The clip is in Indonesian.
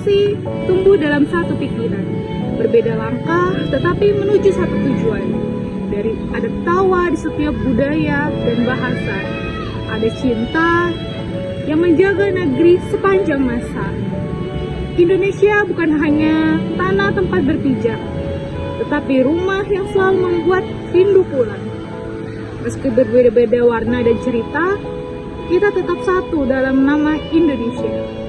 sih tumbuh dalam satu pikiran, berbeda langkah tetapi menuju satu tujuan. Dari ada tawa di setiap budaya dan bahasa, ada cinta yang menjaga negeri sepanjang masa. Indonesia bukan hanya tanah tempat berpijak, tetapi rumah yang selalu membuat rindu pulang. Meski berbeda-beda warna dan cerita, kita tetap satu dalam nama Indonesia.